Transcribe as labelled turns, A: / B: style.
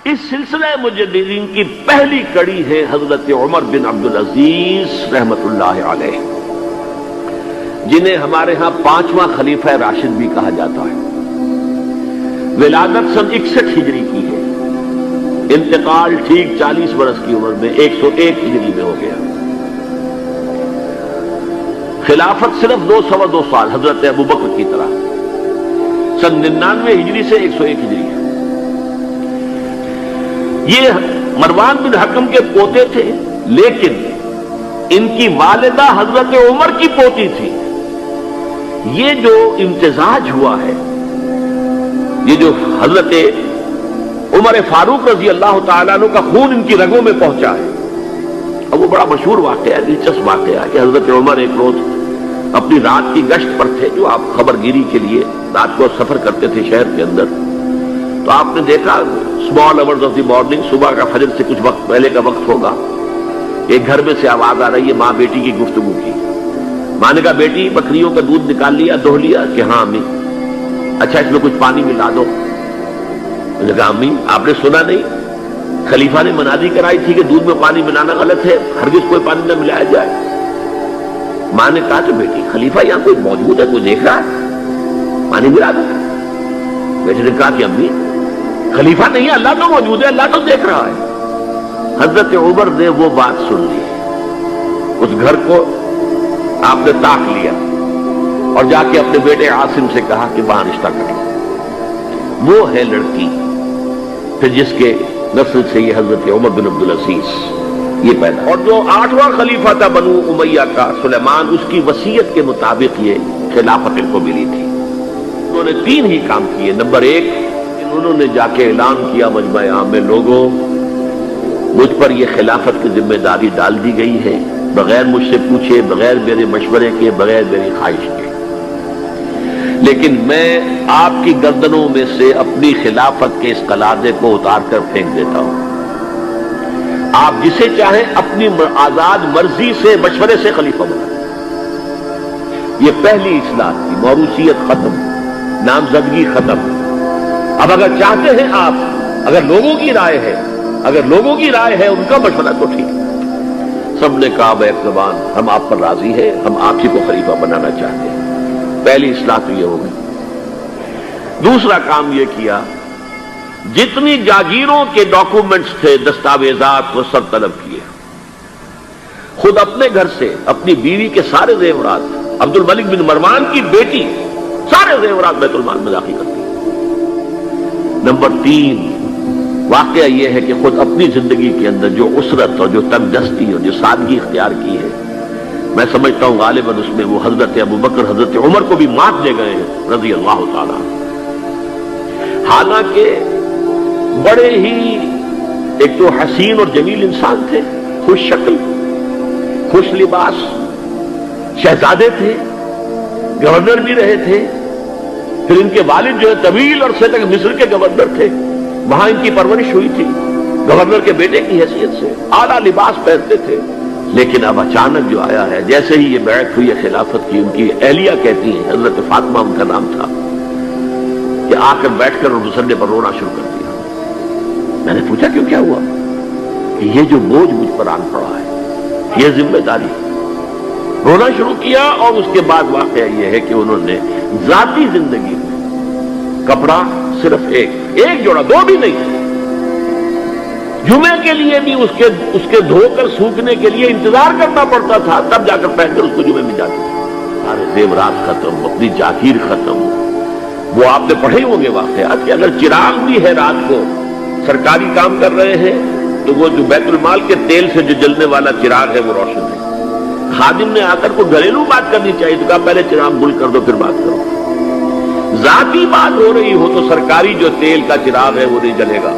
A: اس سلسلہ مجددین کی پہلی کڑی ہے حضرت عمر بن عبدالعزیز رحمت اللہ علیہ، جنہیں ہمارے ہاں 5واں خلیفہ راشد بھی کہا جاتا ہے۔ ولادت سن 61 ہجری کی ہے، انتقال ٹھیک 40 برس کی عمر میں 101 ہجری میں ہو گیا۔ خلافت صرف 2 سال حضرت ابوبکر کی طرح، سن 99 ہجری سے 101 ہجری ہے۔ یہ مروان بن حکم کے پوتے تھے، لیکن ان کی والدہ حضرت عمر کی پوتی تھی۔ یہ جو امتزاج ہوا ہے، یہ جو حضرت عمر فاروق رضی اللہ تعالیٰ عنہ کا خون ان کی رگوں میں پہنچا ہے، اب وہ بڑا مشہور واقعہ ہے، دلچسپ واقعہ ہے کہ حضرت عمر ایک روز اپنی رات کی گشت پر تھے، جو آپ خبر گیری کے لیے رات کو سفر کرتے تھے شہر کے اندر، تو آپ نے دیکھا small hours of the morning, صبح کا فجر سے کچھ وقت پہلے کا وقت ہوگا، ایک گھر میں سے آواز آ رہی ہے ماں بیٹی کی گفتگو کی۔ ماں نے کہا بیٹی بکریوں کا دودھ نکال لیا، دہو لیا؟ کہ ہاں امی۔ اچھا اس میں کچھ پانی ملا دو۔ میں نے کہا امی آپ نے سنا نہیں، خلیفہ نے منادی کرائی تھی کہ دودھ میں پانی ملانا غلط ہے، ہرگز کوئی پانی نہ ملایا جائے۔ ماں نے کہا کہ بیٹی خلیفہ یہاں کوئی موجود ہے، کوئی دیکھ رہا ہے، پانی ملا دو۔ بیٹی نے کہا کہ امی خلیفہ نہیں ہے، اللہ تو موجود ہے، اللہ تو دیکھ رہا ہے۔ حضرت عمر نے وہ بات سن لی، اس گھر کو آپ نے تاک لیا اور جا کے اپنے بیٹے عاصم سے کہا کہ وہاں رشتہ کرو، وہ ہے لڑکی پھر جس کے نسل سے یہ حضرت عمر بن عبدالعزیز یہ پیدا۔ اور جو 8واں خلیفہ تھا بنو امیہ کا سلیمان، اس کی وصیت کے مطابق یہ خلافت ان کو ملی تھی۔ انہوں نے 3 ہی کام کیے۔ نمبر 1، انہوں نے جا کے اعلان کیا مجمع عام میں، لوگوں مجھ پر یہ خلافت کی ذمہ داری ڈال دی گئی ہے، بغیر مجھ سے پوچھے، بغیر میرے مشورے کے، بغیر میری خواہش کے، لیکن میں آپ کی گردنوں میں سے اپنی خلافت کے اس قلادے کو اتار کر پھینک دیتا ہوں۔ آپ جسے چاہیں اپنی آزاد مرضی سے مشورے سے خلیفہ بنائیں۔ یہ پہلی اصلاح تھی، موروثیت ختم، نامزدگی ختم۔ اب اگر چاہتے ہیں آپ، اگر لوگوں کی رائے ہے ان کا مشورہ تو ٹھیک ہے۔ سب نے کہا بیک زبان ہم آپ پر راضی ہیں، ہم آپ ہی کو خلیفہ بنانا چاہتے ہیں۔ پہلی اصلاح تو یہ ہو گئی۔ دوسرا کام یہ کیا، جتنی جاگیروں کے ڈاکومنٹس تھے، دستاویزات، وہ سب طلب کیے۔ خود اپنے گھر سے اپنی بیوی کے سارے زیورات، عبد الملک بن مروان کی بیٹی سارے زیورات بیت المال میں داخل کرتی۔ نمبر 3، واقعہ یہ ہے کہ خود اپنی زندگی کے اندر جو اسرت اور جو تنگ دستی اور جو سادگی اختیار کی ہے، میں سمجھتا ہوں غالباً اس میں وہ حضرت ابوبکر، حضرت عمر کو بھی مات دے گئے ہیں رضی اللہ تعالیٰ۔ حالانکہ بڑے ہی ایک تو حسین اور جمیل انسان تھے، خوش شکل، خوش لباس، شہزادے تھے، گورنر بھی رہے تھے، پھر ان کے والد جو ہے طویل عرصے تک مصر کے گورنر تھے، وہاں ان کی پرورش ہوئی تھی گورنر کے بیٹے کی حیثیت سے، اعلیٰ لباس پہنتے تھے۔ لیکن اب اچانک جو آیا ہے، جیسے ہی یہ بیعت ہوئی ہے خلافت کی، ان کی اہلیہ کہتی ہیں، حضرت فاطمہ ان کا نام تھا، کہ آ کر بیٹھ کر اور مسلے پر رونا شروع کر دیا۔ میں نے پوچھا کیوں، کیا ہوا؟ کہ یہ جو بوجھ مجھ پر آن پڑا ہے، یہ ذمہ داری۔ رونا شروع کیا، اور اس کے بعد واقعہ یہ ہے کہ انہوں نے ذاتی زندگی میں کپڑا صرف ایک جوڑا، 2 بھی نہیں، جمعے کے لیے بھی اس کے دھو کر سوکھنے کے لیے انتظار کرنا پڑتا تھا، تب جا کر پہن کر اس کو جمعے میں جاتے تھے۔ سارے زیورات ختم، اپنی جاگیر ختم۔ وہ آپ نے پڑھے ہوں گے واقعات کہ اگر چراغ بھی ہے رات کو، سرکاری کام کر رہے ہیں، تو وہ جو بیت المال کے تیل سے جو جلنے والا چراغ ہے وہ روشن ہے۔ خادم نے آ کر کو گھریلو بات کرنی چاہیے تو کہا پہلے چراغ گل کر دو پھر بات کرو۔ ذاتی بات ہو رہی ہو تو سرکاری جو تیل کا چراغ ہے وہ نہیں جلے گا۔